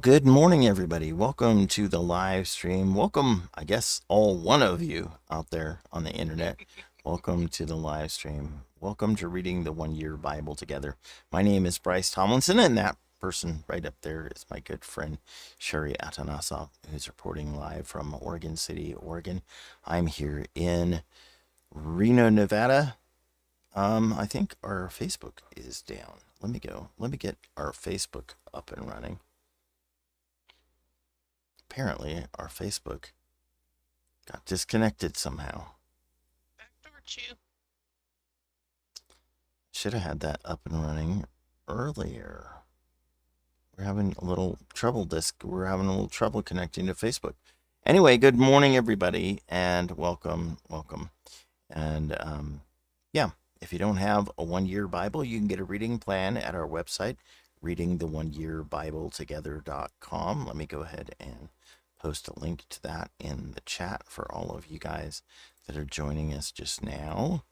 Good morning, everybody. Welcome to the live stream. Welcome, I guess, all one of you out there on the internet. Welcome to the live stream. Welcome to reading the 1 Year Bible together. My name is Bryce Tomlinson, and that person right up there is my good friend Sherry Atanasov, who's reporting live from Oregon City, Oregon. I'm here in Reno, Nevada. I think our Facebook is down. Let me get our Facebook up and running. Apparently, our Facebook got disconnected somehow. Backdoor you. Should have had that up and running earlier. We're having a little trouble connecting to Facebook. Anyway, good morning, everybody, and welcome. And yeah, if you don't have a 1 Year Bible, you can get a reading plan at our website, readingthe1yearbibletogether.com. Let me go ahead and post a link to that in the chat for all of you guys that are joining us just now.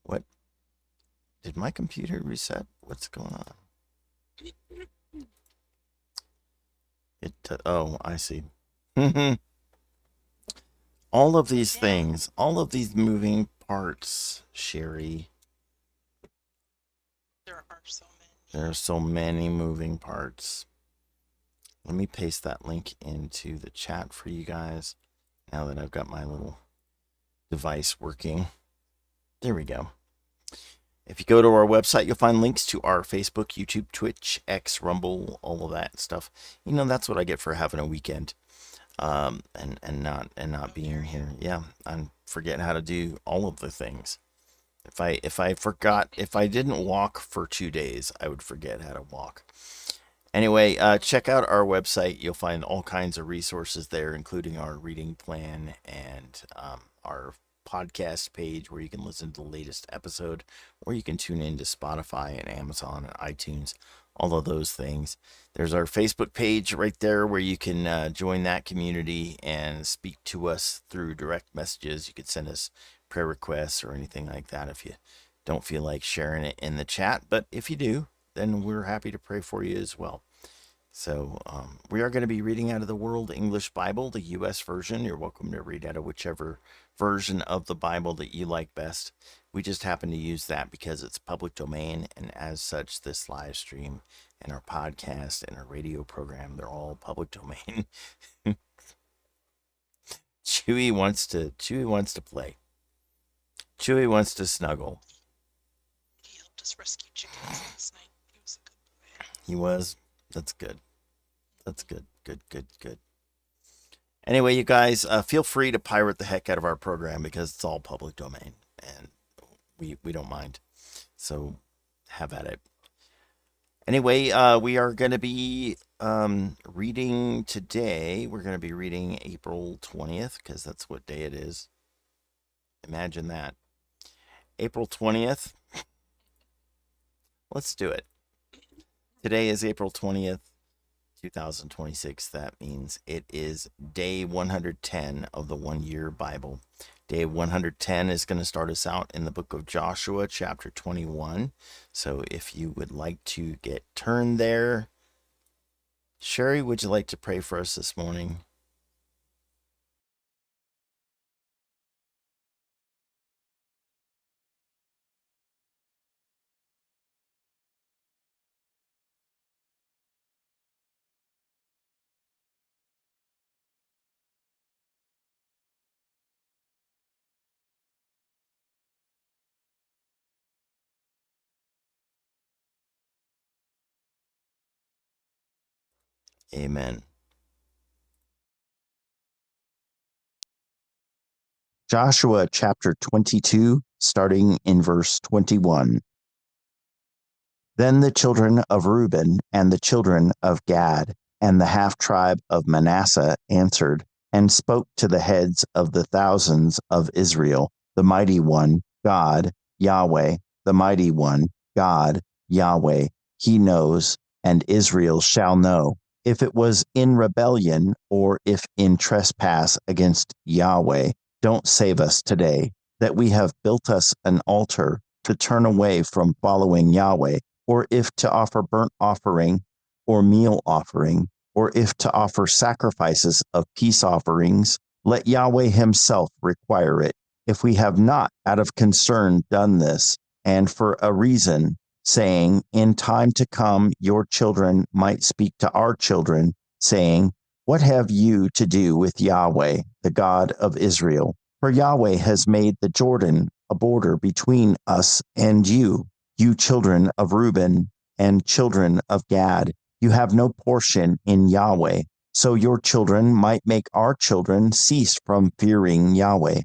What? Did my computer reset? What's going on? Oh, I see. All of these things, all of these moving parts, Sherry. There are so many. There are so many moving parts. Let me paste that link into the chat for you guys now that I've got my little device working. There we go. If you go to our website, you'll find links to our Facebook, YouTube, Twitch, X, Rumble, all of that stuff. You know, that's what I get for having a weekend, and not being here. Yeah, I'm forgetting how to do all of the things. If I didn't walk for 2 days, I would forget how to walk. Anyway, check out our website. You'll find all kinds of resources there, including our reading plan and our podcast page where you can listen to the latest episode, or you can tune in to Spotify and Amazon and iTunes, all of those things. There's our Facebook page right there where you can join that community and speak to us through direct messages. You could send us prayer requests or anything like that if you don't feel like sharing it in the chat. But if you do, then we're happy to pray for you as well. So we are going to be reading out of the World English Bible, the U.S. version. You're welcome to read out of whichever version of the Bible that you like best. We just happen to use that because it's public domain, and as such, this live stream and our podcast and our radio program, they're all public domain. Chewy wants to play. Chewy wants to snuggle. He helped us rescue chickens last night. He was a good boy. He was. That's good. Good. Anyway, you guys, feel free to pirate the heck out of our program because it's all public domain, and we don't mind. So have at it. Anyway, we are going to be reading today. We're going to be reading April 20th because that's what day it is. Imagine that. April 20th. Let's do it. Today is April 20th, 2026. That means it is day 110 of the 1 Year Bible. Day 110 is going to start us out in the book of Joshua, chapter 21. So if you would like to get turned there, Sherry, would you like to pray for us this morning? Amen. Joshua chapter 22, starting in verse 21. Then the children of Reuben and the children of Gad and the half-tribe of Manasseh answered and spoke to the heads of the thousands of Israel, the mighty one, God, Yahweh, the mighty one, God, Yahweh, he knows, and Israel shall know, if it was in rebellion or if in trespass against Yahweh. Don't save us today, that we have built us an altar to turn away from following Yahweh, or if to offer burnt offering or meal offering, or if to offer sacrifices of peace offerings, let Yahweh himself require it. If we have not out of concern done this, and for a reason, saying, in time to come your children might speak to our children, saying, what have you to do with Yahweh, the God of Israel? For Yahweh has made the Jordan a border between us and you children of Reuben and children of Gad. You have no portion in Yahweh, so your children might make our children cease from fearing Yahweh.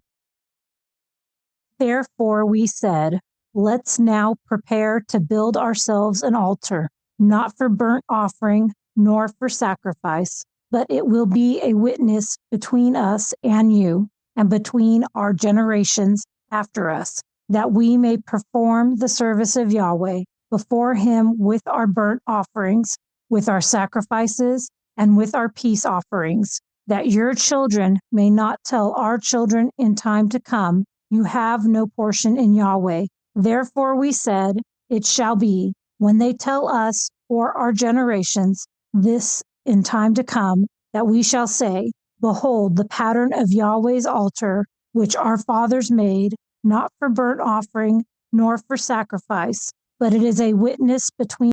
Therefore we said, let's now prepare to build ourselves an altar, not for burnt offering, nor for sacrifice, but it will be a witness between us and you, and between our generations after us, that we may perform the service of Yahweh before him with our burnt offerings, with our sacrifices, and with our peace offerings, that your children may not tell our children in time to come, you have no portion in Yahweh. Therefore we said, it shall be, when they tell us or our generations this in time to come, that we shall say, behold, the pattern of Yahweh's altar, which our fathers made, not for burnt offering, nor for sacrifice, but it is a witness between.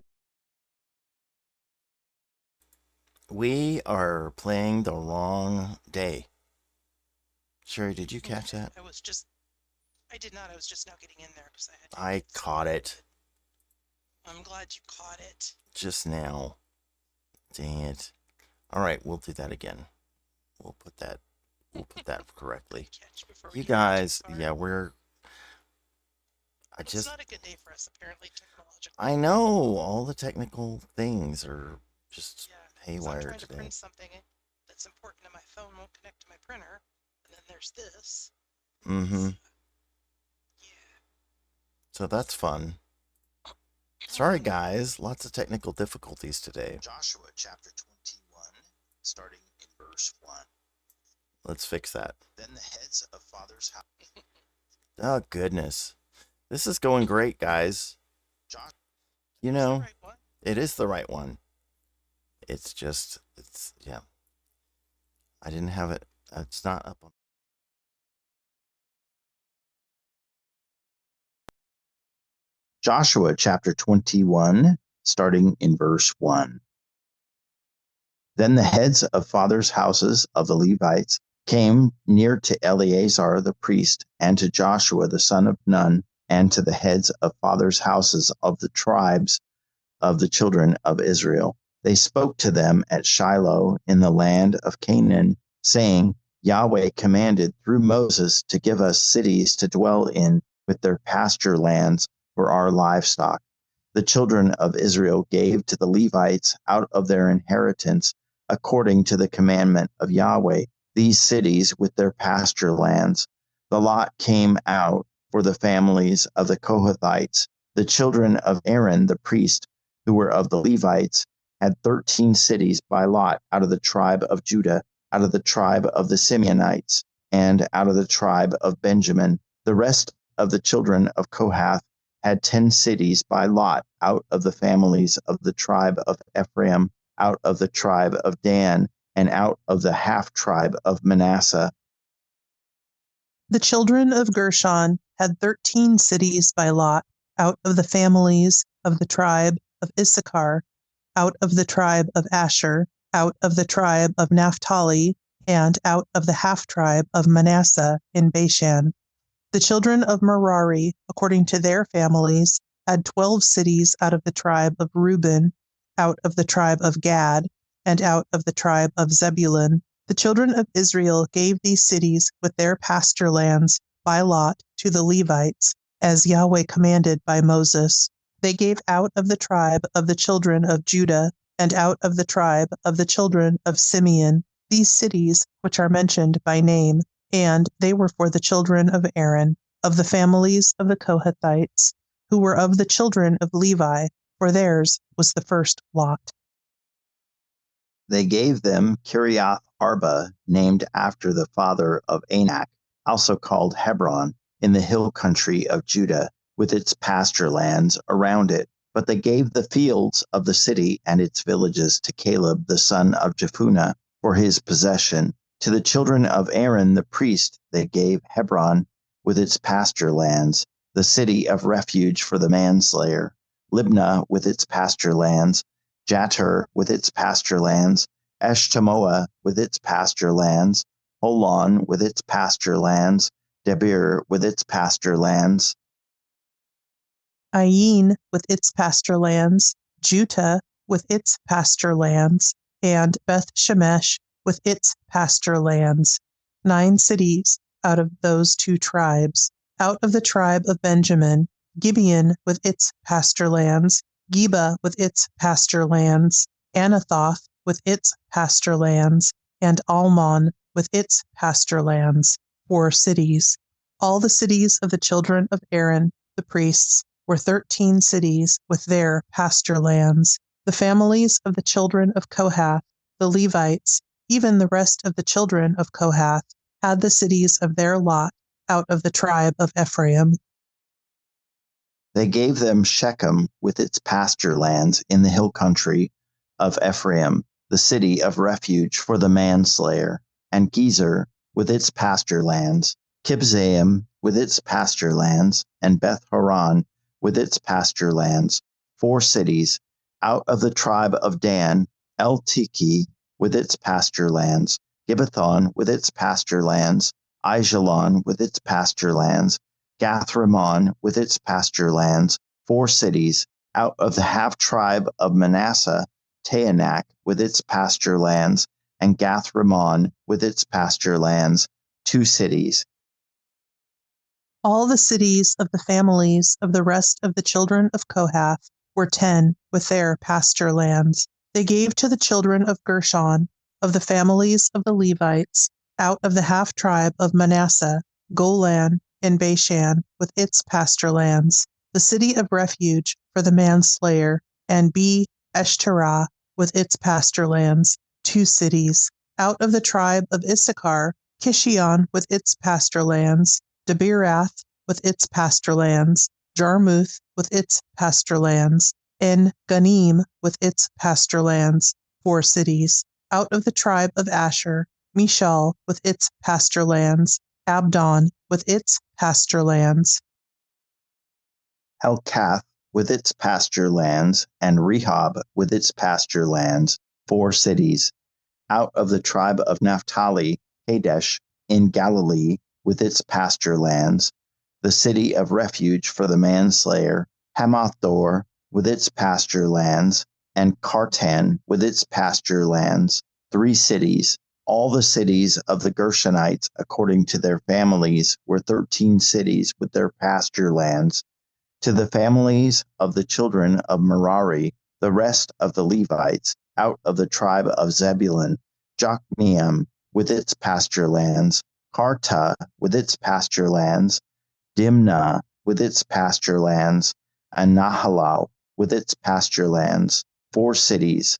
We are playing the wrong day. Sherry, did you catch that? I did not. I was just now getting in there because I caught it. I'm glad you caught it. Just now. Dang it. All right, we'll do that again. We'll put that correctly. You guys, yeah, it's not a good day for us, apparently, technologically. I know all the technical things are just haywire I'm trying today. To print something that's important, and my phone won't connect to my printer. And then there's this. Mm-hmm. So that's fun. Sorry, guys. Lots of technical difficulties today. Joshua chapter 21, starting in verse 1. Let's fix that. Then the heads of fathers' house. Oh, goodness. This is going great, guys. You know, it is the right one. It's yeah. I didn't have it. It's not up on. Joshua chapter 21, starting in verse 1. Then the heads of fathers' houses of the Levites came near to Eleazar the priest, and to Joshua the son of Nun, and to the heads of fathers' houses of the tribes of the children of Israel. They spoke to them at Shiloh in the land of Canaan, saying, Yahweh commanded through Moses to give us cities to dwell in with their pasture lands for our livestock. The children of Israel gave to the Levites out of their inheritance, according to the commandment of Yahweh, these cities with their pasture lands. The lot came out for the families of the Kohathites. The children of Aaron the priest, who were of the Levites, had 13 cities by lot out of the tribe of Judah, out of the tribe of the Simeonites, and out of the tribe of Benjamin. The rest of the children of Kohath had 10 cities by lot out of the families of the tribe of Ephraim, out of the tribe of Dan, and out of the half-tribe of Manasseh. The children of Gershon had 13 cities by lot, out of the families of the tribe of Issachar, out of the tribe of Asher, out of the tribe of Naphtali, and out of the half-tribe of Manasseh in Bashan. The children of Merari, according to their families, had 12 cities out of the tribe of Reuben, out of the tribe of Gad, and out of the tribe of Zebulun. The children of Israel gave these cities with their pasture lands by lot to the Levites, as Yahweh commanded by Moses. They gave out of the tribe of the children of Judah, and out of the tribe of the children of Simeon, these cities which are mentioned by name, and they were for the children of Aaron, of the families of the Kohathites, who were of the children of Levi, for theirs was the first lot. They gave them Kiriath Arba, named after the father of Anak, also called Hebron, in the hill country of Judah, with its pasture lands around it. But they gave the fields of the city and its villages to Caleb the son of Jephunneh for his possession. To the children of Aaron the priest they gave Hebron with its pasture lands, the city of refuge for the manslayer, Libnah with its pasture lands, Jattir with its pasture lands, Eshtemoa with its pasture lands, Holon with its pasture lands, Debir with its pasture lands, Ain with its pasture lands, Juttah with its pasture lands, and Beth Shemesh with its pasture lands. 9 cities out of those 2 tribes. Out of the tribe of Benjamin, Gibeon with its pasture lands, Geba with its pasture lands, Anathoth with its pasture lands, and Almon with its pasture lands. 4 cities. All the cities of the children of Aaron, the priests, were 13 cities with their pasture lands. The families of the children of Kohath, the Levites, even the rest of the children of Kohath, had the cities of their lot out of the tribe of Ephraim. They gave them Shechem with its pasture lands in the hill country of Ephraim, the city of refuge for the manslayer, and Gezer with its pasture lands, Kibzaim with its pasture lands, and Beth Horon with its pasture lands, 4 cities. Out of the tribe of Dan, El-Tiki with its pasture lands, Gibbethon with its pasture lands, Aijalon with its pasture lands, Gath-Rimmon with its pasture lands, 4 cities. Out of the half-tribe of Manasseh, Taanach with its pasture lands, and Gath-Rimmon with its pasture lands, 2 cities. All the cities of the families of the rest of the children of Kohath were 10 with their pasture lands. They gave to the children of Gershon, of the families of the Levites, out of the half-tribe of Manasseh, Golan and Bashan with its pasture lands, the city of refuge for the manslayer, and Be-Eshterah with its pasture lands, 2 cities. Out of the tribe of Issachar, Kishion with its pasture lands, Debirath with its pasture lands, Jarmuth with its pasture lands, En Ganim with its pasture lands, 4 cities. Out of the tribe of Asher, Mishal with its pasture lands, Abdon with its pasture lands, Helkath with its pasture lands, and Rehob with its pasture lands, 4 cities. Out of the tribe of Naphtali, Kadesh in Galilee with its pasture lands, the city of refuge for the manslayer, Hamathor with its pasture lands, and Kartan with its pasture lands, 3 cities. All the cities of the Gershonites, according to their families, were 13 cities with their pasture lands. To the families of the children of Merari, the rest of the Levites, out of the tribe of Zebulun, Jokneam with its pasture lands, Karta with its pasture lands, Dimnah with its pasture lands, and Nahalal with its pasture lands, 4 cities.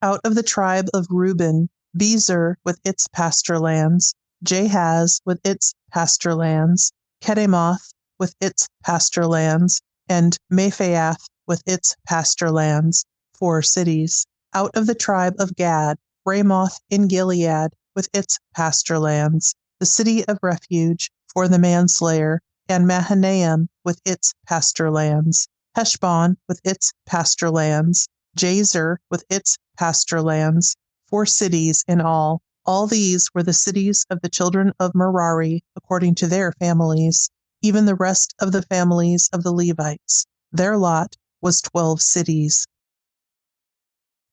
out of the tribe of Reuben, Bezer with its pasture lands, Jahaz with its pasture lands, Kedemoth with its pasture lands, and Mephaath with its pasture lands, 4 cities. Out of the tribe of Gad, Ramoth in Gilead with its pasture lands, the city of refuge for the manslayer, and Mahanaim with its pasture lands, Heshbon with its pasture lands, Jazer with its pasture lands, 4 cities in all. All these were the cities of the children of Merari according to their families, even the rest of the families of the Levites. Their lot was 12 cities.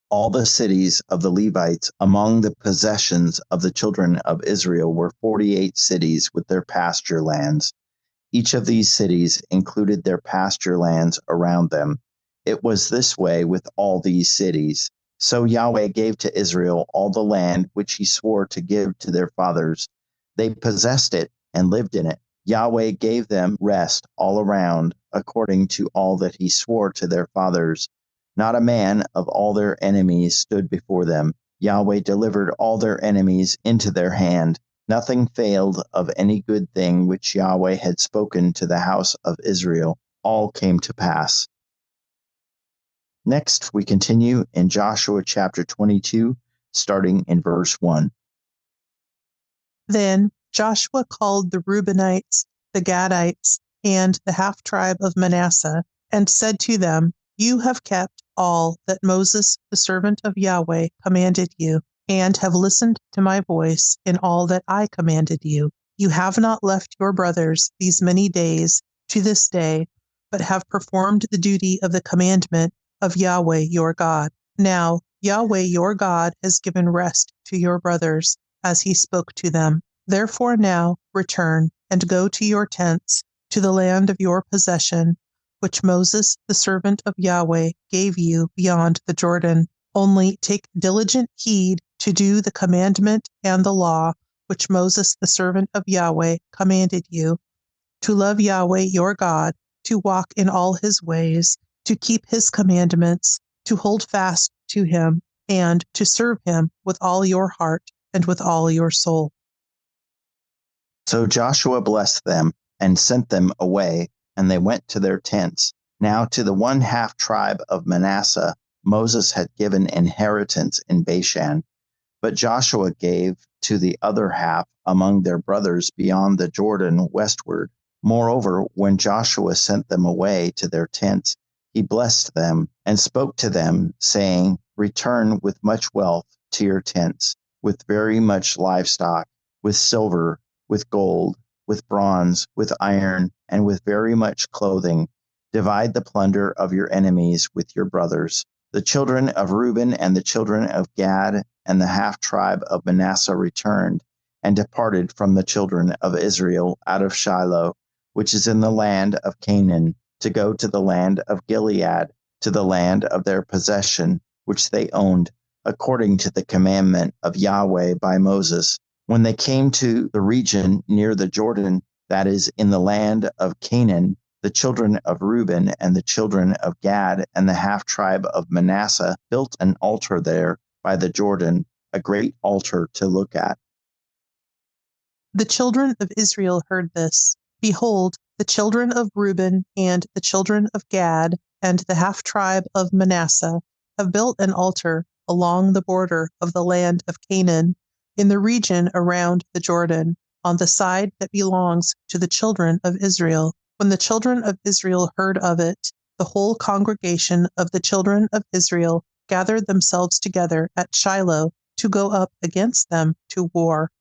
All the cities of the Levites among the possessions of the children of Israel were 48 cities with their pasture lands. Each of these cities included their pasture lands around them. It was this way with all these cities. So Yahweh gave to Israel all the land which he swore to give to their fathers. They possessed it and lived in it. Yahweh gave them rest all around, according to all that he swore to their fathers. Not a man of all their enemies stood before them. Yahweh delivered all their enemies into their hand. Nothing failed of any good thing which Yahweh had spoken to the house of Israel. all came to pass. Next, we continue in Joshua chapter 22, starting in verse 1. Then Joshua called the Reubenites, the Gadites, and the half-tribe of Manasseh, and said to them, You have kept all that Moses, the servant of Yahweh, commanded you, and have listened to my voice in all that I commanded you. You have not left your brothers these many days to this day, but have performed the duty of the commandment of Yahweh your God. Now Yahweh your God has given rest to your brothers, as he spoke to them. Therefore now return and go to your tents, to the land of your possession, which Moses, the servant of Yahweh, gave you beyond the Jordan. Only take diligent heed to do the commandment and the law which Moses, the servant of Yahweh, commanded you, to love Yahweh your God, to walk in all his ways, to keep his commandments, to hold fast to him, and to serve him with all your heart and with all your soul. So Joshua blessed them and sent them away, and they went to their tents. Now to the one half tribe of Manasseh, Moses had given inheritance in Bashan, but Joshua gave to the other half among their brothers beyond the Jordan westward. Moreover, when Joshua sent them away to their tents, he blessed them and spoke to them, saying, Return with much wealth to your tents, with very much livestock, with silver, with gold, with bronze, with iron, and with very much clothing. Divide the plunder of your enemies with your brothers. The children of Reuben and the children of Gad and the half tribe of Manasseh returned and departed from the children of Israel out of Shiloh, which is in the land of Canaan, to go to the land of Gilead, to the land of their possession, which they owned, according to the commandment of Yahweh by Moses. When they came to the region near the Jordan, that is, in the land of Canaan, the children of Reuben and the children of Gad and the half tribe of Manasseh built an altar there by the Jordan, a great altar to look at. The children of Israel heard this. Behold, the children of Reuben and the children of Gad and the half tribe of Manasseh have built an altar along the border of the land of Canaan, in the region around the Jordan, on the side that belongs to the children of Israel. When the children of Israel heard of it, the whole congregation of the children of Israel gathered themselves together at Shiloh to go up against them to war.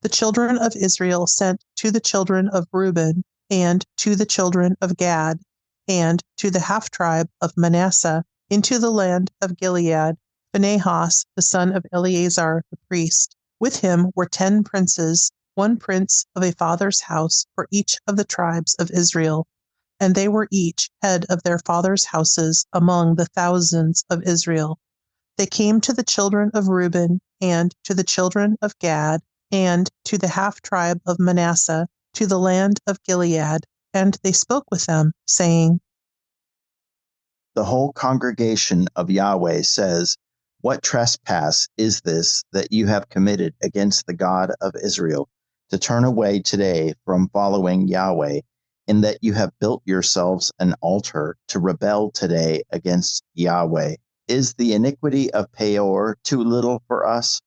The children of Israel sent to the children of Reuben and to the children of Gad and to the half tribe of Manasseh into the land of Gilead, Phinehas, the son of Eleazar the priest. With him were 10 princes, one prince of a father's house for each of the tribes of Israel, and they were each head of their fathers' houses among the thousands of Israel. They came to the children of Reuben and to the children of Gad and to the half tribe of Manasseh, to the land of Gilead, and they spoke with them, saying, The whole congregation of Yahweh says, What trespass is this that you have committed against the God of Israel, to turn away today from following Yahweh, in that you have built yourselves an altar to rebel today against Yahweh? Is the iniquity of Peor too little for us,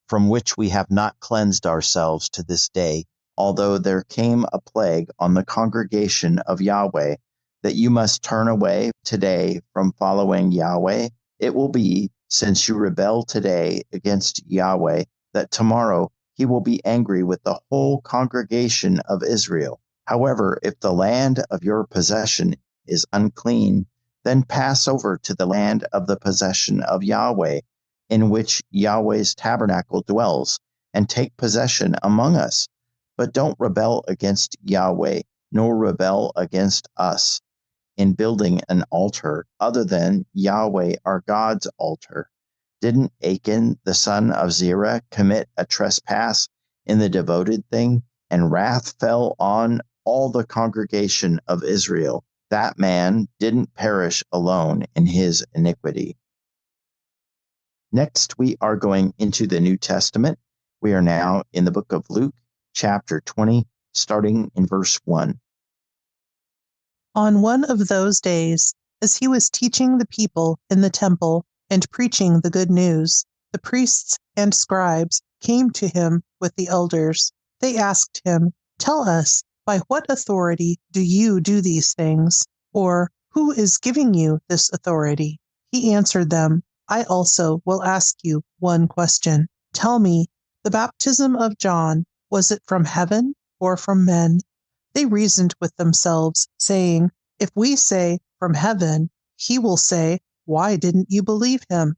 from which we have not cleansed ourselves to this day, although there came a plague on the congregation of Yahweh, that you must turn away today from following Yahweh? It will be, since you rebel today against Yahweh, that tomorrow he will be angry with the whole congregation of Israel. However, if the land of your possession is unclean, then pass over to the land of the possession of Yahweh, in which Yahweh's tabernacle dwells, and take possession among us. But don't rebel against Yahweh, nor rebel against us in building an altar other than Yahweh our God's altar. Didn't Achan, the son of Zerah, commit a trespass in the devoted thing, and wrath fell on all the congregation of Israel? That man didn't perish alone in his iniquity. Next, we are going into the New Testament. We are now in the book of Luke, chapter 20, starting in verse 1. On one of those days, as he was teaching the people in the temple and preaching the good news, the priests and scribes came to him with the elders. They asked him, "Tell us, by what authority do you do these things? Or who is giving you this authority?" He answered them, "I also will ask you one question. Tell me, the baptism of John, was it from heaven or from men?" They reasoned with themselves, saying, "If we say from heaven, he will say, 'Why didn't you believe him?'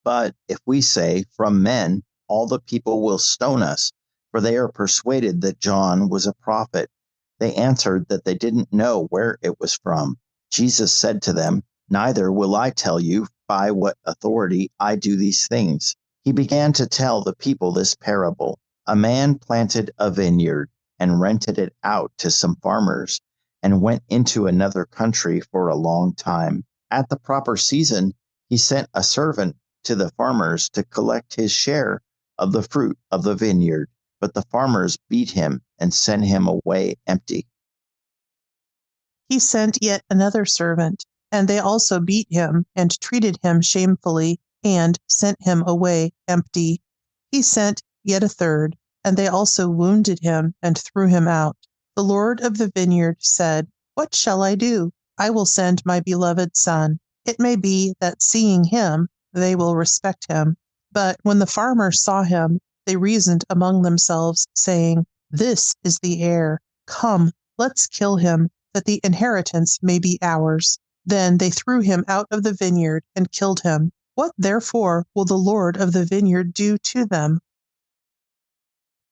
But if we say from men, all the people will stone us, for they are persuaded that John was a prophet." They answered that they didn't know where it was from. Jesus said to them, "Neither will I tell you by what authority I do these things." He began to tell the people this parable. A man planted a vineyard and rented it out to some farmers and went into another country for a long time. At the proper season, he sent a servant to the farmers to collect his share of the fruit of the vineyard. But the farmers beat him and sent him away empty. He sent yet another servant, and they also beat him and treated him shamefully and sent him away empty. He sent yet a third, and they also wounded him and threw him out. The Lord of the vineyard said, "What shall I do? I will send my beloved son. It may be that seeing him, they will respect him." But when the farmers saw him, they reasoned among themselves, saying, "This is the heir. Come, let's kill him, that the inheritance may be ours." Then they threw him out of the vineyard and killed him. What therefore will the Lord of the vineyard do to them?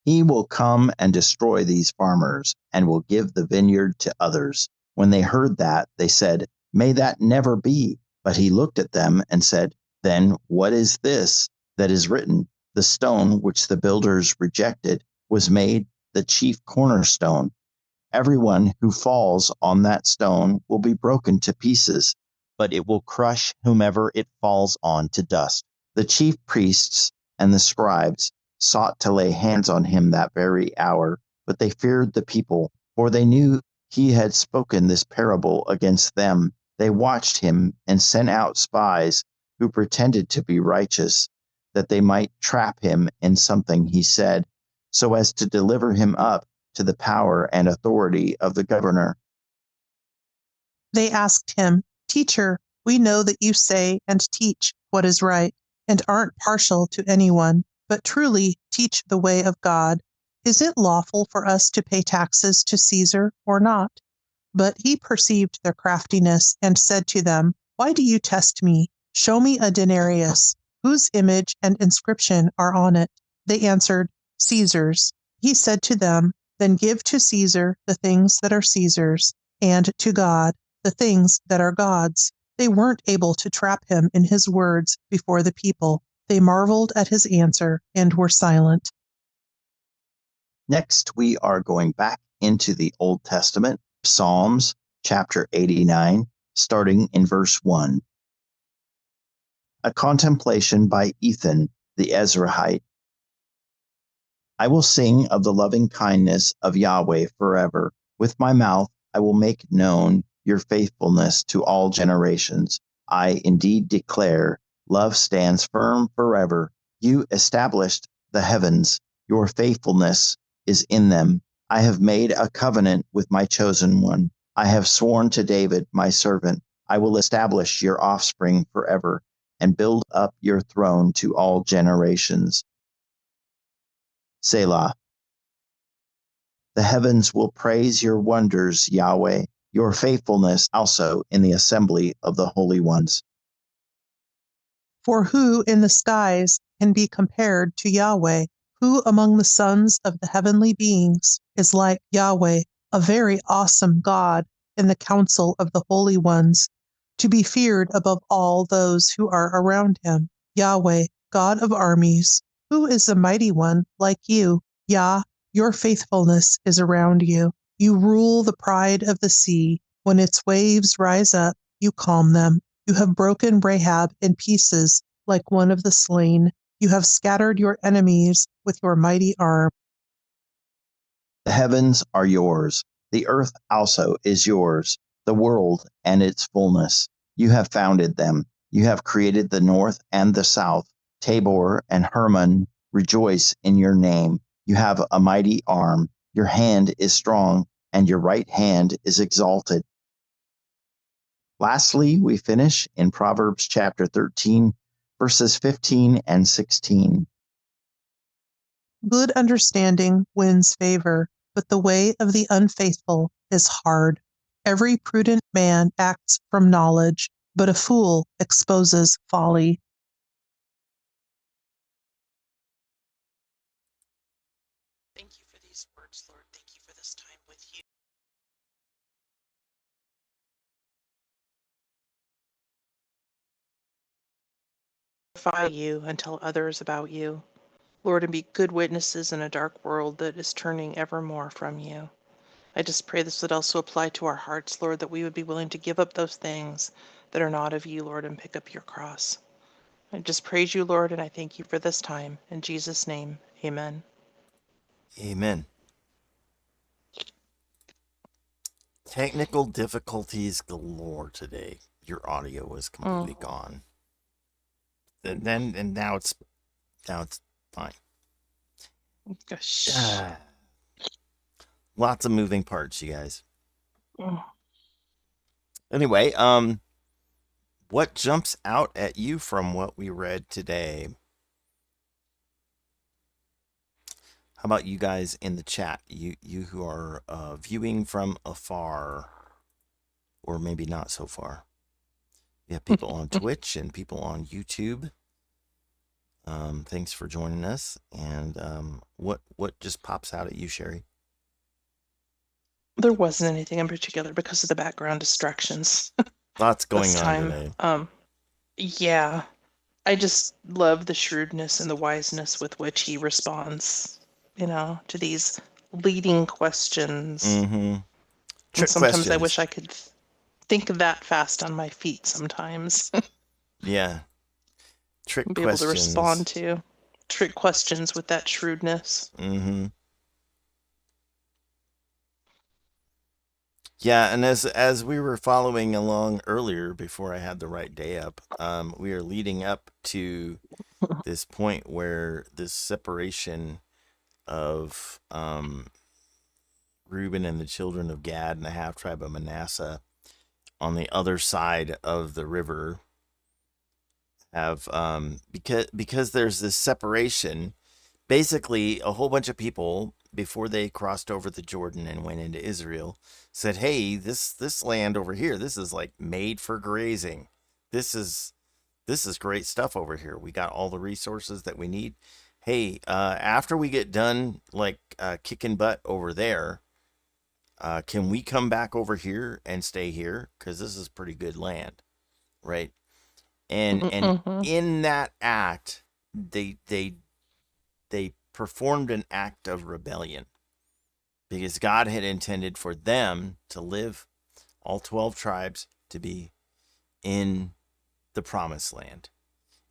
He will come and destroy these farmers and will give the vineyard to others. When they heard that, they said, "May that never be." But he looked at them and said, "Then what is this that is written? The stone which the builders rejected was made the chief cornerstone. Everyone who falls on that stone will be broken to pieces, but it will crush whomever it falls on to dust." The chief priests and the scribes sought to lay hands on him that very hour, but they feared the people, for they knew he had spoken this parable against them. They watched him and sent out spies who pretended to be righteous, that they might trap him in something he said, so as to deliver him up to the power and authority of the governor. They asked him, "Teacher, we know that you say and teach what is right, and aren't partial to anyone, but truly teach the way of God. Is it lawful for us to pay taxes to Caesar or not?" But he perceived their craftiness and said to them, "Why do you test me? Show me a denarius. Whose image and inscription are on it?" They answered, "Caesar's." He said to them, "Then give to Caesar the things that are Caesar's, and to God the things that are God's." They weren't able to trap him in his words before the people. They marveled at his answer and were silent. Next, we are going back into the Old Testament, Psalms chapter 89, starting in verse 1. A contemplation by Ethan the Ezrahite. I will sing of the loving kindness of Yahweh forever. With my mouth I will make known your faithfulness to all generations. I indeed declare, love stands firm forever. You established the heavens. Your faithfulness is in them. I have made a covenant with my chosen one. I have sworn to David, my servant, I will establish your offspring forever and build up your throne to all generations. Selah. The heavens will praise your wonders, Yahweh, your faithfulness also in the assembly of the holy ones. For who in the skies can be compared to Yahweh? Who among the sons of the heavenly beings is like Yahweh, a very awesome God in the council of the holy ones, to be feared above all those who are around him? Yahweh, God of armies, who is the mighty one like you? Yah, your faithfulness is around you. You rule the pride of the sea. When its waves rise up, you calm them. You have broken Rahab in pieces like one of the slain. You have scattered your enemies with your mighty arm. The heavens are yours, The earth also is yours, the world and its fullness. You have founded them. You have created the north and the south. Tabor and Hermon rejoice in your name. You have a mighty arm. Your hand is strong, and your right hand is exalted. Lastly, we finish in Proverbs chapter 13, verses 15 and 16. Good understanding wins favor, but the way of the unfaithful is hard. Every prudent man acts from knowledge, but a fool exposes folly. Thank you for these words, Lord. Thank you for this time with you. Glorify you and tell others about you, Lord, and be good witnesses in a dark world that is turning ever more from you. I just pray this would also apply to our hearts, Lord, that we would be willing to give up those things that are not of you, Lord, and pick up your cross. I just praise you, Lord, and I thank you for this time. In Jesus' name, amen. Amen. Technical difficulties galore today. Your audio is completely gone. And now it's fine. Gosh. Lots of moving parts, you guys. Mm. Anyway, what jumps out at you from what we read today? How about you guys in the chat? You who are viewing from afar, or maybe not so far. We have people on Twitch and people on YouTube. Thanks for joining us. And what just pops out at you, Sherry? There wasn't anything in particular because of the background distractions. Lots going this on time. today. Yeah. I just love the shrewdness and the wiseness with which he responds, to these leading questions. Mm-hmm. And sometimes I wish I could think that fast on my feet sometimes. Yeah. Trick be questions. Able to respond to trick questions with that shrewdness. Mm-hmm. Yeah, and as we were following along earlier before I had the right day up, we are leading up to this point where this separation of Reuben and the children of Gad and the half tribe of Manasseh on the other side of the river have because there's this separation. Basically, a whole bunch of people before they crossed over the Jordan and went into Israel said, "Hey, this land over here, this is like made for grazing. This is great stuff over here. We got all the resources that we need. Hey, after we get done like kicking butt over there, can we come back over here and stay here? Because this is pretty good land, right?" And in that act, they performed an act of rebellion because God had intended for them to live, all 12 tribes, to be in the promised land.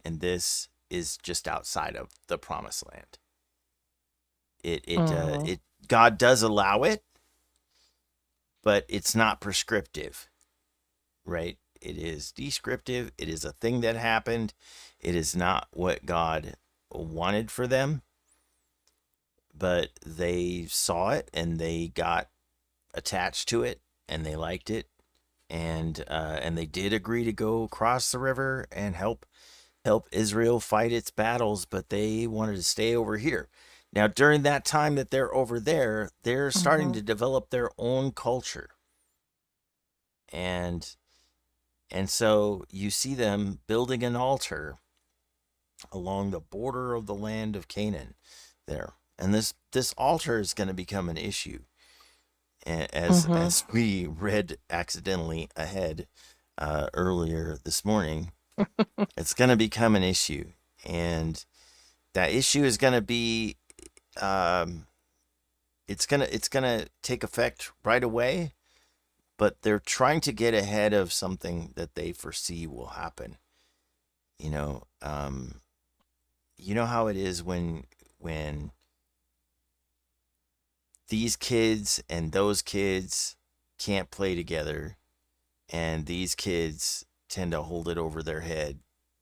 And this is just outside of the promised land. God does allow it, but it's not prescriptive, right? It is descriptive. It is a thing that happened. It is not what God wanted for them, but they saw it and they got attached to it and they liked it, and they did agree to go across the river and help Israel fight its battles, but they wanted to stay over here. Now, during that time that they're over there, they're starting to develop their own culture. And so you see them building an altar along the border of the land of Canaan there. And this altar is going to become an issue. As we read accidentally ahead earlier this morning, it's going to become an issue. And that issue is going to be, it's going to take effect right away. But they're trying to get ahead of something that they foresee will happen. You know how it is when these kids and those kids can't play together, and these kids tend to hold it over their head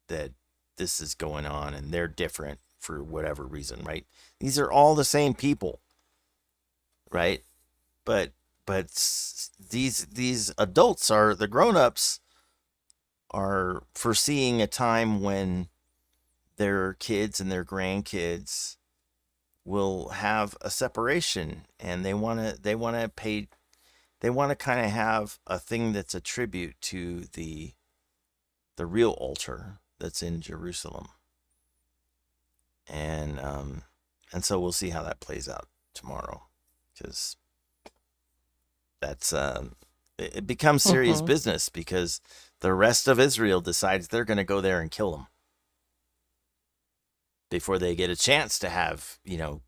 that this is going on and they're different for whatever reason, right? These are all the same people, right? But these adults, are the grown-ups, are foreseeing a time when their kids and their grandkids will have a separation, and they want to kind of have a thing that's a tribute to the real altar that's in Jerusalem. And so we'll see how that plays out tomorrow, because that's it becomes serious business, because the rest of Israel decides they're going to go there and kill them before they get a chance to have,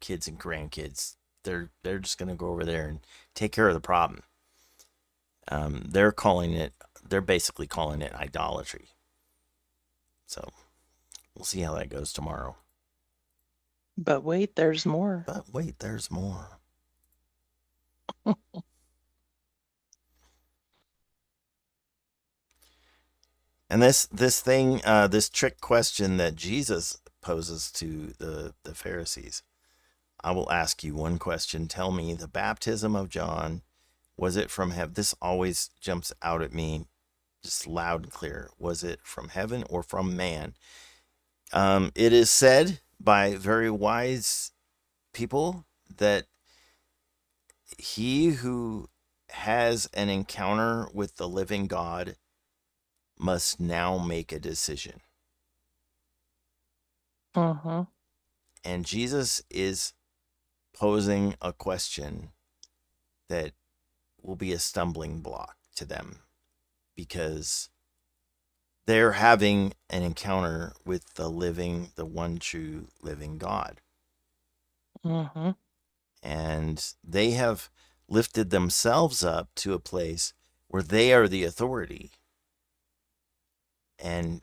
kids and grandkids. They're just going to go over there and take care of the problem. They're basically calling it idolatry. So we'll see how that goes tomorrow. But wait, there's more. And this trick question that Jesus poses to the Pharisees. I will ask you one question. Tell me, the baptism of John, was it from heaven? This always jumps out at me, just loud and clear. Was it from heaven or from man? It is said by very wise people that he who has an encounter with the living God must now make a decision. And Jesus is posing a question that will be a stumbling block to them, because they're having an encounter with the one true living God. And they have lifted themselves up to a place where they are the authority. And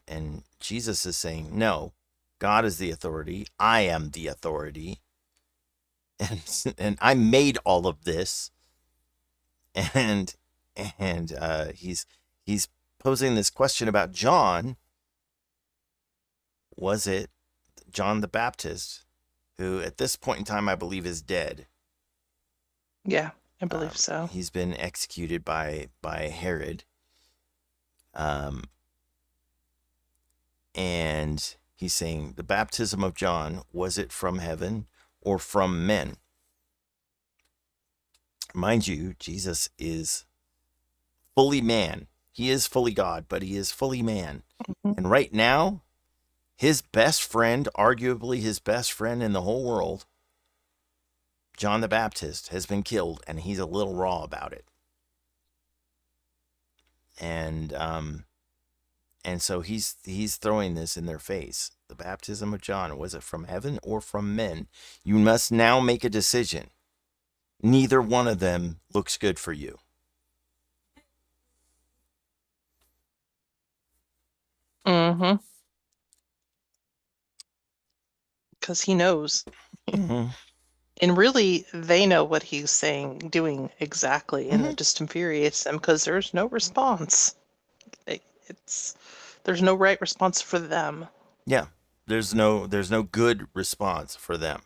Jesus is saying, no, God is the authority. I am the authority. And I made all of this. And he's posing this question about John. Was it John the Baptist, who at this point in time I believe is dead? Yeah, I believe so. He's been executed by Herod. And he's saying, the baptism of John, was it from heaven or from men? Mind you, Jesus is fully man. He is fully God, but he is fully man. And right now, his best friend, arguably his best friend in the whole world, John the Baptist, has been killed, and he's a little raw about it. And so he's throwing this in their face. The baptism of John, was it from heaven or from men? You must now make a decision. Neither one of them looks good for you. Because he knows. And really, they know what he's doing exactly, and it just infuriates them because there's no response. There's no right response for them. Yeah, there's no good response for them.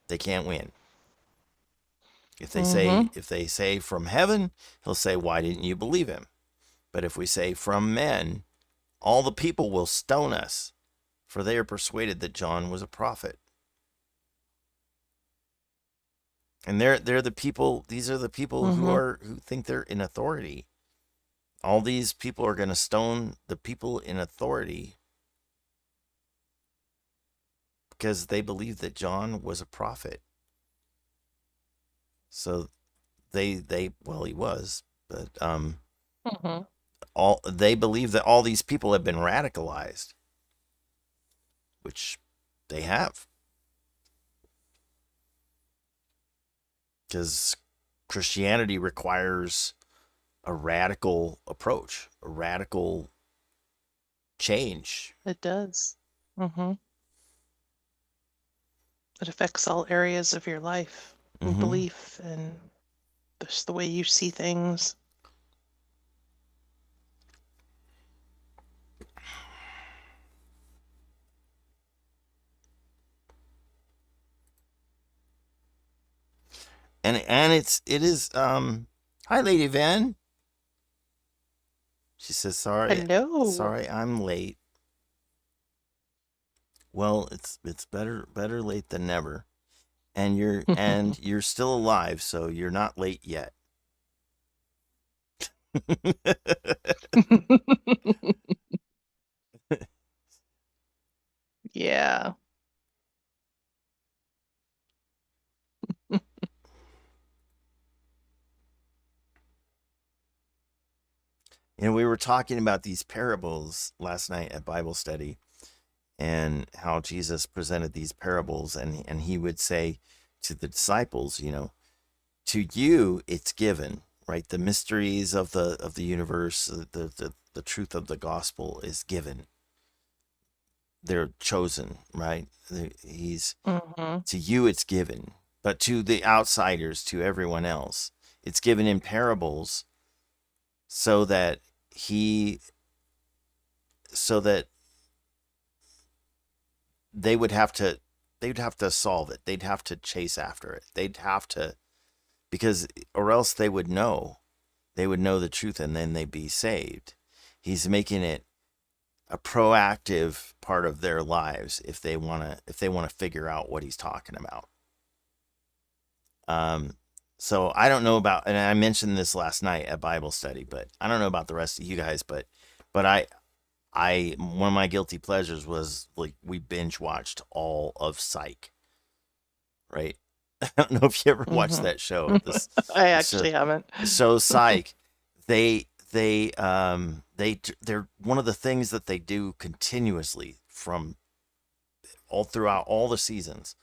They can't win. If they say from heaven, he'll say, why didn't you believe him? But if we say from men, all the people will stone us, for they are persuaded that John was a prophet. And they're the people. These are the people who think they're in authority. All these people are going to stone the people in authority because they believe that John was a prophet. So he was, but they believe that all these people have been radicalized, which they have. Because Christianity requires a radical approach, a radical change. It does. It affects all areas of your life. Mhm. belief and just the way you see things. And it is hi Lady Van. She says Hello. sorry I'm late. Well, it's better late than never. And you're still alive, so you're not late yet. Yeah. We were talking about these parables last night at Bible study, and how Jesus presented these parables, and he would say to the disciples, to you it's given, right? The mysteries of the universe, the truth of the gospel is given. They're chosen, right? He's Mm-hmm. To you it's given, but to the outsiders, to everyone else, it's given in parables, so that they would have to solve it. They'd have to chase after it. They'd have to, or else they would know the truth, and then they'd be saved. He's making it a proactive part of their lives if they want to figure out what he's talking about. So I don't know about, and I mentioned this last night at Bible study, but I don't know about the rest of you guys, but one of my guilty pleasures was, like, we binge watched all of Psych, right? I don't know if you ever watched Mhm. that show. I actually haven't. So Psych, they're one of the things that they do continuously from all throughout all the seasons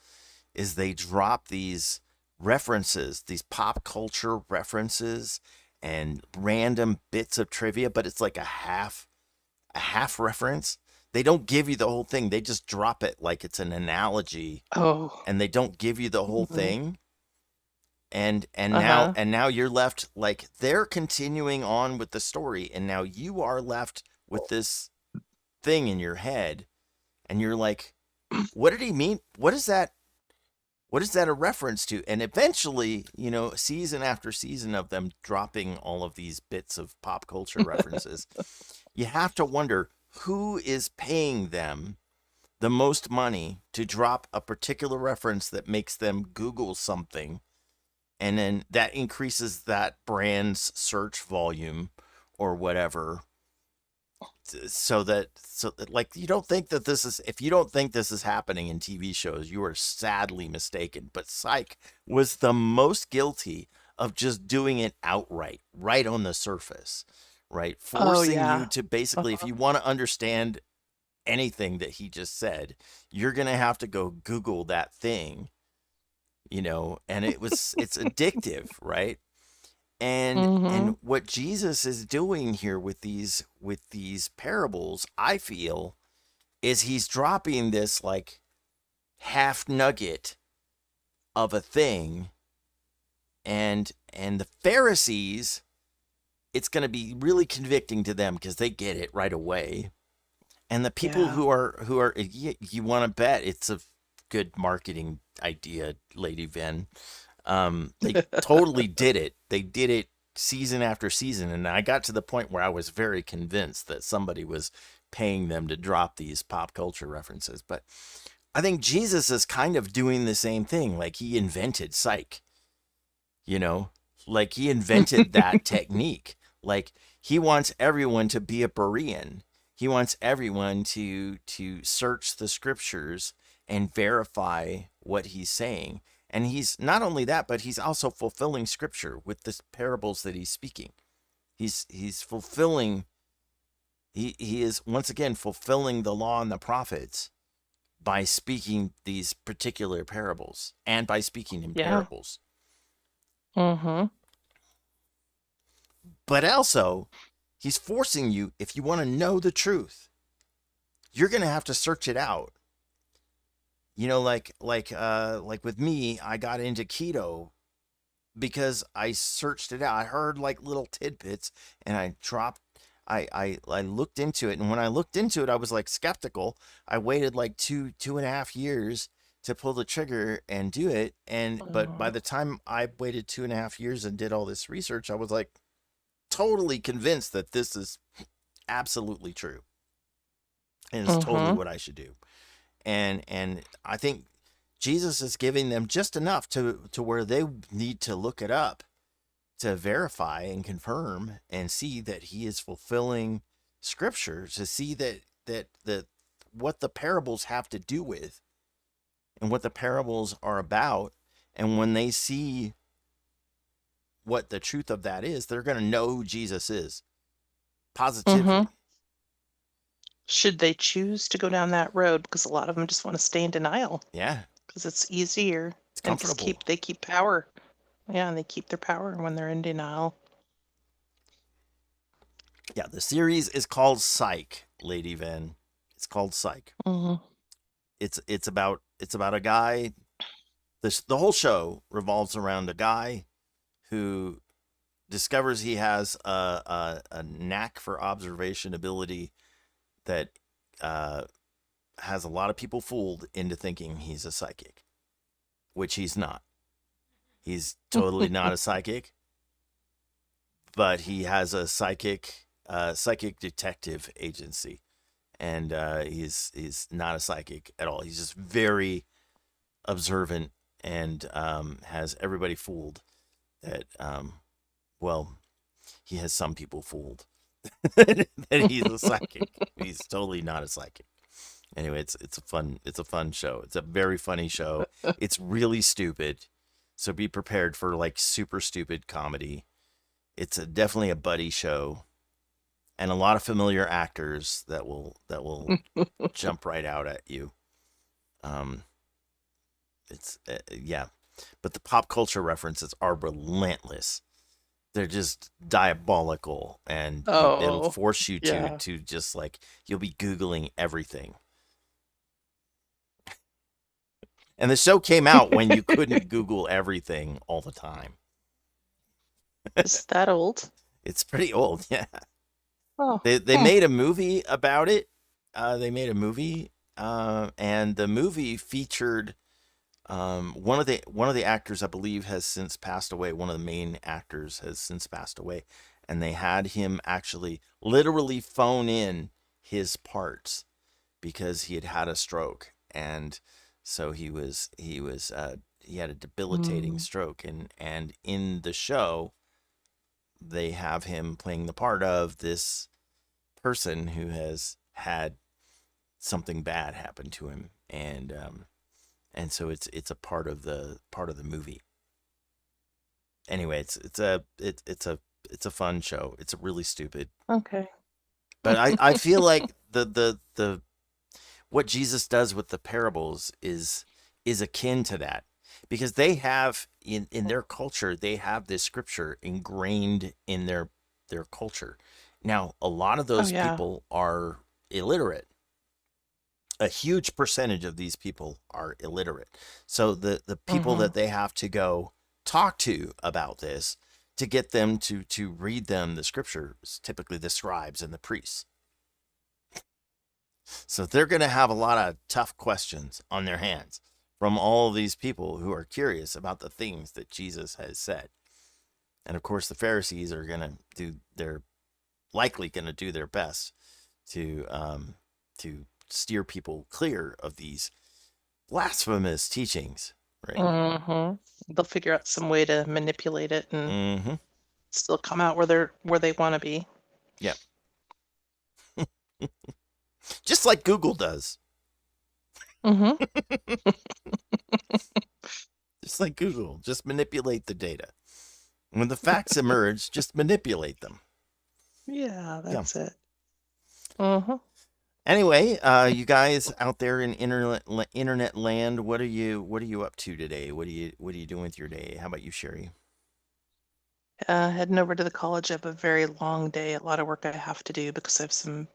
is they drop these references, these pop culture references and random bits of trivia, but it's like a half reference. They don't give you the whole thing. They just drop it like it's an analogy, Oh. and they don't give you the whole Mhm. thing. And Uh-huh. now you're left, like, they're continuing on with the story, and now you are left with this thing in your head, and you're like, what did he mean? What is that a reference to? And eventually, season after season of them dropping all of these bits of pop culture references, you have to wonder who is paying them the most money to drop a particular reference that makes them Google something, and then that increases that brand's search volume or whatever. So like, you don't think that if you don't think this is happening in TV shows, you are sadly mistaken. But Psych was the most guilty of just doing it outright, right on the surface, right? Oh, Forcing you yeah. to basically, if you want to understand anything that he just said, you're going to have to go Google that thing, and it's addictive, right? And Mm-hmm. what Jesus is doing here with these parables, I feel, is he's dropping this, like, half nugget of a thing, and the Pharisees, it's going to be really convicting to them because they get it right away. And the people Yeah. who are you want to bet it's a good marketing idea, Lady Ven. They totally did it. They did it season after season, and I got to the point where I was very convinced that somebody was paying them to drop these pop culture references. But I think Jesus is kind of doing the same thing. Like, he invented Psych, like he invented that technique. Like, he wants everyone to be a Berean. He wants everyone to search the scriptures and verify what he's saying. And he's not only that, but he's also fulfilling scripture with the parables that he's speaking. He's fulfilling. He is once again fulfilling the law and the prophets by speaking these particular parables, and by speaking in Yeah. parables. Mm-hmm. But also, he's forcing you, if you want to know the truth, you're going to have to search it out. You know, like with me, I got into keto because I searched it out. I heard like little tidbits, and I looked into it, and when I looked into it, I was like skeptical. I waited like 2.5 years to pull the trigger and do it, and but by Mm. the time I waited 2.5 years and did all this research, I was like totally convinced that this is absolutely true and it's totally Mm-hmm. what I should do. And I think Jesus is giving them just enough to where they need to look it up to verify and confirm and see that he is fulfilling scripture, to see that what the parables have to do with and what the parables are about. And when they see what the truth of that is, they're going to know who Jesus is Mm-hmm. positively. Should they choose to go down that road, because a lot of them just want to stay in denial Yeah, because it's easier it's and just comfortable. they keep power. Yeah, and they keep their power when they're in denial. Yeah, the series is called Psych, Lady Ven. It's called Psych. Mm-hmm. It's about a guy. The whole show revolves around a guy who discovers he has a knack for observation ability that has a lot of people fooled into thinking he's a psychic, which he's not. He's totally not a psychic, but he has a psychic detective agency, and he's not a psychic at all. He's just very observant and has everybody fooled that well, he has some people fooled that he's a psychic. He's totally not a psychic. Anyway, it's a fun show. It's a very funny show. It's really stupid, so be prepared for like super stupid comedy. It's definitely a buddy show, and a lot of familiar actors that will jump right out at you. Um, it's yeah, but the pop culture references are relentless. They're just diabolical, and it'll Oh, force you to yeah. just like you'll be googling everything. And the show came out when you couldn't Google everything all the time. Is that old? It's pretty old, yeah. Oh, They made a movie about it. They made a movie, and the movie featured one of the actors, I believe, has since passed away. One of the main actors has since passed away, and they had him actually literally phone in his parts because he had had a stroke, and so he had a debilitating Mm. stroke, and in the show they have him playing the part of this person who has had something bad happen to him, and so it's a part of the movie. Anyway, it's a fun show. It's really stupid, Okay. but I feel like the what Jesus does with the parables is akin to that, because they have in their culture, they have this scripture ingrained in their culture. Now, a lot of Oh, those yeah. people are illiterate. A huge percentage of these people are illiterate. So the people Mm-hmm. that they have to go talk to about this to get them to read them the scriptures, typically the scribes and the priests. So they're going to have a lot of tough questions on their hands from all these people who are curious about the things that Jesus has said. And of course, the Pharisees are going to they're likely going to do their best to steer people clear of these blasphemous teachings, right? Mm-hmm. They'll figure out some way to manipulate it and Mm-hmm. still come out where they want to be. Yep. Just like Google does. Mm-hmm. Just like Google. Just manipulate the data. When the facts emerge, just manipulate them. Yeah, Yeah. that's it. Mm-hmm. Anyway, you guys out there in internet land, what are you up to today? What are you doing with your day? How about you, Sherry? Heading over to the college. I have a very long day, a lot of work I have to do because I have some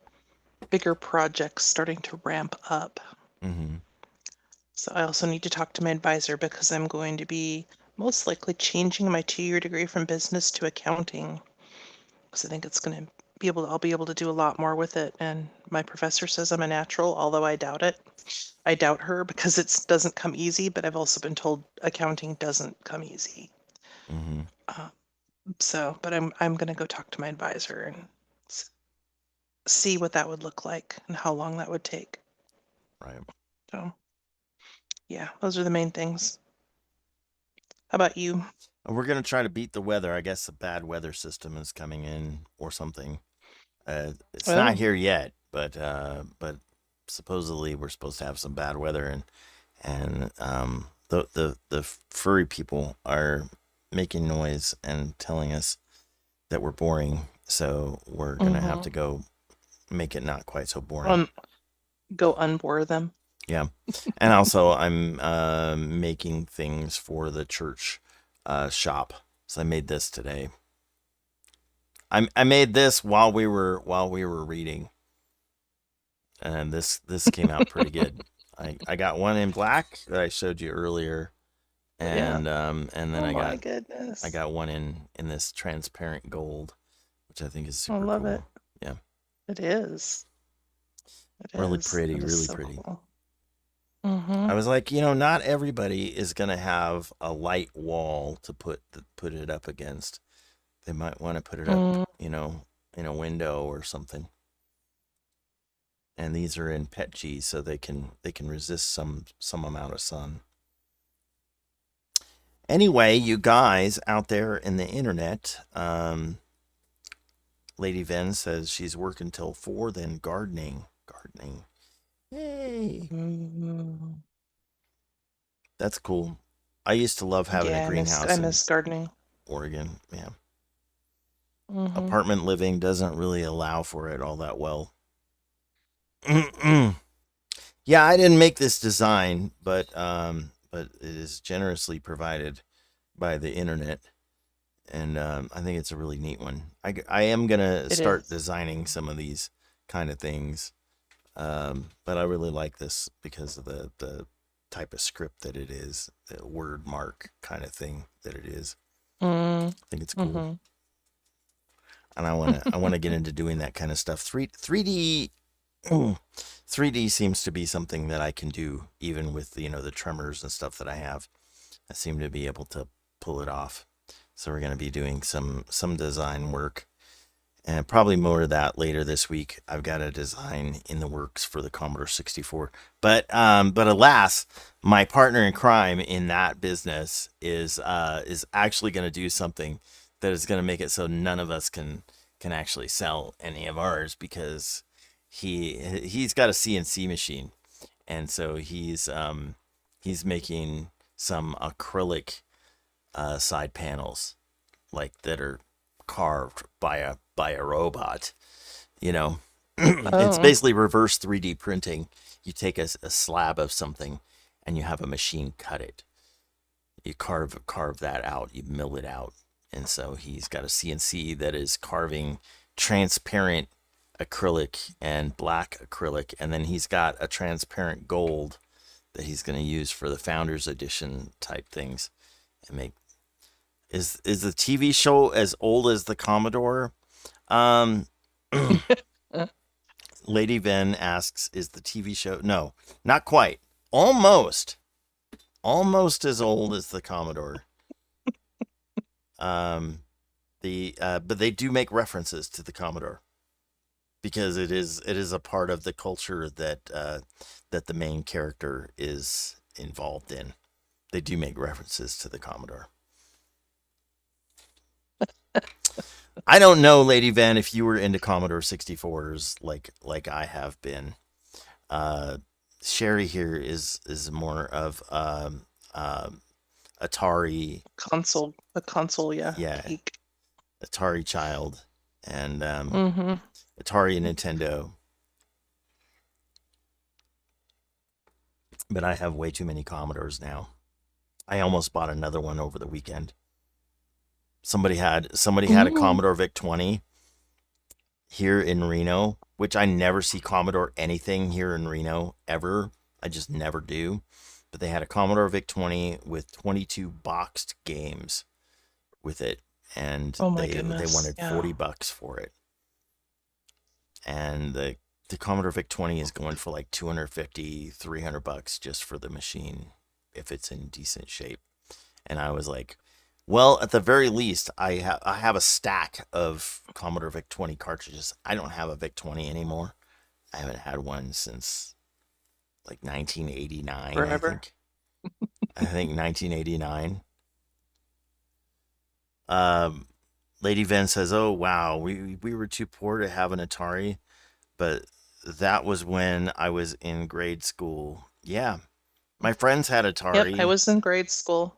bigger projects starting to ramp up. Mm-hmm. So I also need to talk to my advisor because I'm going to be most likely changing my 2-year degree from business to accounting. Because I think it's going to I'll be able to do a lot more with it. And my professor says I'm a natural, although I doubt it. I doubt her because it doesn't come easy, but I've also been told accounting doesn't come easy. Hmm. But I'm going to go talk to my advisor and see what that would look like and how long that would take. Right. So, yeah, those are the main things. How about you? And we're gonna try to beat the weather. I guess the bad weather system is coming in or something. It's Oh. not here yet, but supposedly we're supposed to have some bad weather, and the furry people are making noise and telling us that we're boring. So we're gonna have to go make it not quite so boring. Go unbore them. Yeah. And also I'm making things for the church shop. So I made this today. I made this while we were reading. And this came out pretty good. I got one in black that I showed you earlier. And and then my goodness. I got one in this transparent gold, which I think is super I love cool. it. Yeah. It is. Really pretty, It is really so pretty. cool. I was like, not everybody is gonna have a light wall to put it up against. They might want to put it up, in a window or something. And these are in PETG, so they can resist some amount of sun. Anyway, you guys out there in the internet, Lady Ven says she's working till 4, then gardening. Yay. That's cool. I used to love having a greenhouse. I miss gardening. Oregon, yeah. Apartment living doesn't really allow for it all that well. Yeah, I didn't make this design, but it is generously provided by the internet, and I think it's a really neat one. I am gonna start designing some of these kind of things, but I really like this because of the type of script that it is, the word mark kind of thing that it is. I think it's cool. And I want to get into doing that kind of stuff. 3D seems to be something that I can do even with the tremors and stuff that I have. I seem to be able to pull it off. So we're going to be doing some design work, and probably more of that later this week. I've got a design in the works for the Commodore 64. But alas, my partner in crime in that business is actually going to do something that is going to make it so none of us can actually sell any of ours, because he's got a CNC machine, and so he's making some acrylic side panels, like, that are carved by a robot. It's basically reverse 3D printing. You take a slab of something and you have a machine cut it. You carve that out, you mill it out. And so he's got a CNC that is carving transparent acrylic and black acrylic, and then he's got a transparent gold that he's going to use for the Founders Edition type things. And make is the TV show as old as the Commodore? Lady Ven asks, is the TV show? No, not quite. Almost as old as the Commodore. But they do make references to the Commodore, because it is a part of the culture that the main character is involved in. They do make references to the Commodore. I don't know, Lady Ven, if you were into Commodore 64s like I have been. Sherry here is more of Atari console, yeah. Geek. Atari child, and Atari and Nintendo. But I have way too many Commodores now. I almost bought another one over the weekend. Somebody had a Commodore VIC-20 here in Reno, which I never see Commodore anything here in Reno ever. I just never do. but they had a Commodore VIC-20 with 22 boxed games with it, and Oh my they goodness, wanted yeah. $40 for it. And the Commodore VIC-20 is going for like $250, $300 just for the machine if it's in decent shape. And I was like, well, at the very least, I have a stack of Commodore VIC-20 cartridges. I don't have a VIC-20 anymore. I haven't had one since like 1989. Forever. I think 1989. Lady Ven says, "Oh wow, we were too poor to have an Atari, but that was when I was in grade school." Yeah, my friends had Atari. Yep, I was in grade school.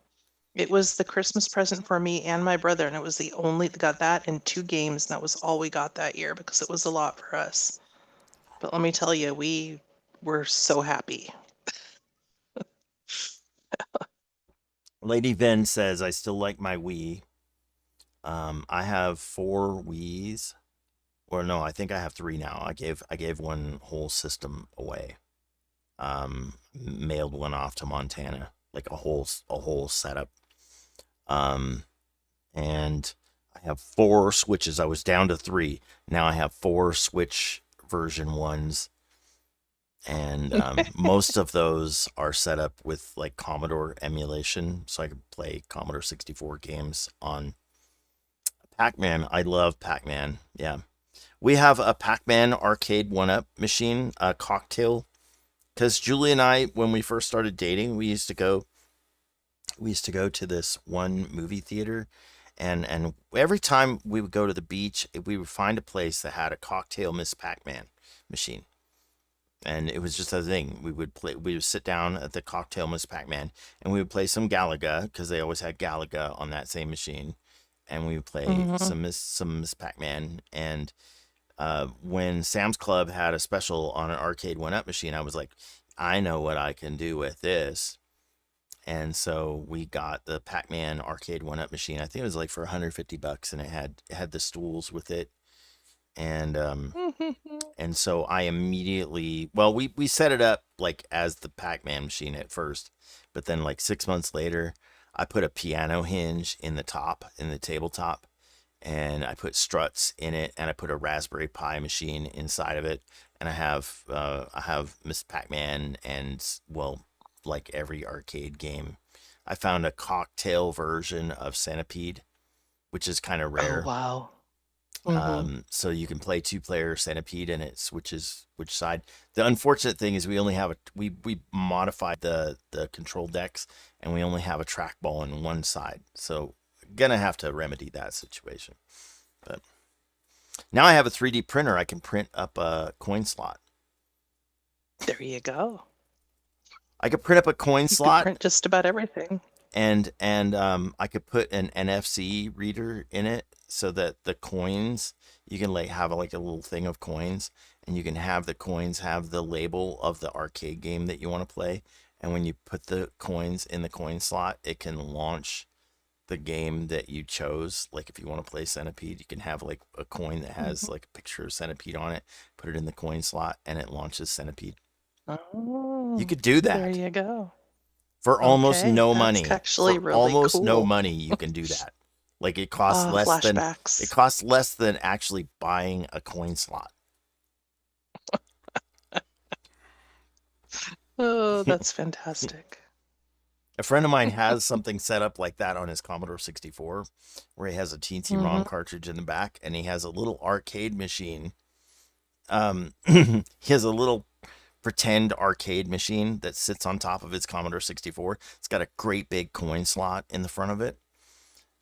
It was the Christmas present for me and my brother, and it was the only got that and 2 games, and that was all we got that year because it was a lot for us. But let me tell you, we were so happy. Lady Ven says, "I still like my Wii. I have 4 Wiis, or no, I think I have 3 now. I gave one whole system away. Mailed one off to Montana, like a whole setup. And I have 4 Switches. I was down to 3. Now I have 4 Switch version 1s. And most of those are set up with like Commodore emulation, so I can play Commodore 64 games on Pac-Man. I love Pac-Man. Yeah. We have a Pac-Man arcade 1-up machine, a Cocktail. Because Julie and I, when we first started dating, we used to go to this one movie theater, and every time we would go to the beach, we would find a place that had a Cocktail Miss Pac-Man machine. And it was just a thing. We would sit down at the Cocktail Miss Pac-Man, and we would play some Galaga, because they always had Galaga on that same machine. And we would play some Miss Pac-Man. And when Sam's Club had a special on an arcade 1-up machine, I was like, I know what I can do with this. And so we got the Pac-Man arcade 1-up machine. I think it was like for $150, and it had the stools with it. And and so I immediately, well, we set it up like as the Pac-Man machine at first, but then like 6 months later, I put a piano hinge in the tabletop, and I put struts in it, and I put a Raspberry Pi machine inside of it, and I have Miss Pac-Man and, well, like every arcade game. I found a Cocktail version of Centipede, which is kind of rare. Oh, wow. So you can play 2-player Centipede, and it switches which side. The unfortunate thing is we only have we modified the control decks, and we only have a trackball on one side. So gonna have to remedy that situation. But now I have a 3D printer. I can print up a coin slot. There you go. I could print up a coin You could slot, print just about everything. and I could put an NFC reader in it, so that the coins, you can like have like a little thing of coins, and you can have the coins have the label of the arcade game that you want to play. And when you put the coins in the coin slot, it can launch the game that you chose. Like if you want to play Centipede, you can have like a coin that has like a picture of Centipede on it, put it in the coin slot, and it launches Centipede. Oh, You could do there that you go. for almost Okay, no that's money. actually For really almost no cool. money, you can do that. Like it costs less than Flashbacks. actually buying a coin slot. Oh, that's fantastic. A friend of mine has something set up like that on his Commodore 64, where he has a Teensy ROM cartridge in the back, and he has a little arcade machine. He has a little pretend arcade machine that sits on top of his Commodore 64. It's got a great big coin slot in the front of it.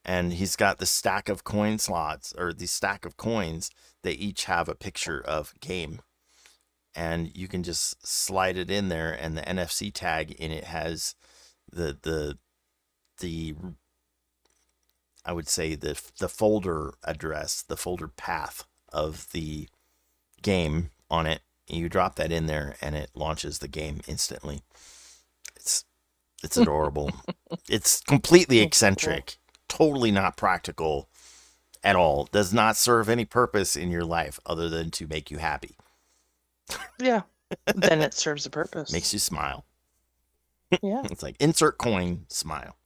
And he's got the stack of coin slots, or the stack of coins. They each have a picture of game. And you can just slide it in there, and the NFC tag in it has the I would say the folder address, the folder path of the game on it. You drop that in there, and it launches the game instantly. It's adorable. It's completely eccentric, totally not practical at all. Does not serve any purpose in your life other than to make you happy. Yeah. Then it serves a purpose. Makes you smile. Yeah. It's like insert coin, smile.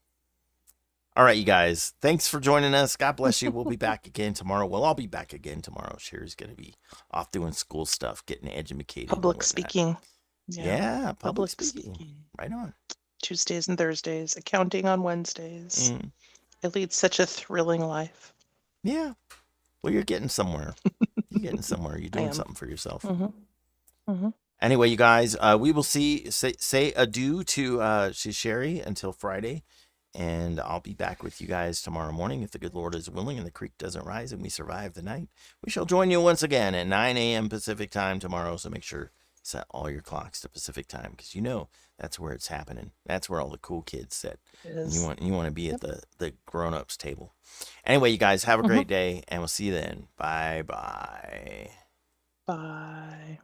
All right, you guys. Thanks for joining us. God bless you. We'll be back again tomorrow. We'll all be back again tomorrow. Sherry's going to be off doing school stuff, getting educated. and Public whatnot. speaking. Yeah, public speaking. Right on. Tuesdays and Thursdays, accounting on Wednesdays. Mm, It leads such a thrilling life. yeah. Well, you're getting somewhere. You're getting somewhere. You're doing am. something for yourself. Mm-hmm. Anyway, you guys, we will say adieu to Sherry until Friday. And I'll be back with you guys tomorrow morning if the good Lord is willing and the creek doesn't rise and we survive the night. We shall join you once again at 9 a.m. Pacific time tomorrow. So make sure set all your clocks to Pacific time because you know that's where it's happening. That's where all the cool kids sit. You want to be at the grown-ups table. Anyway, you guys have a great day and we'll see you then. Bye-bye. Bye.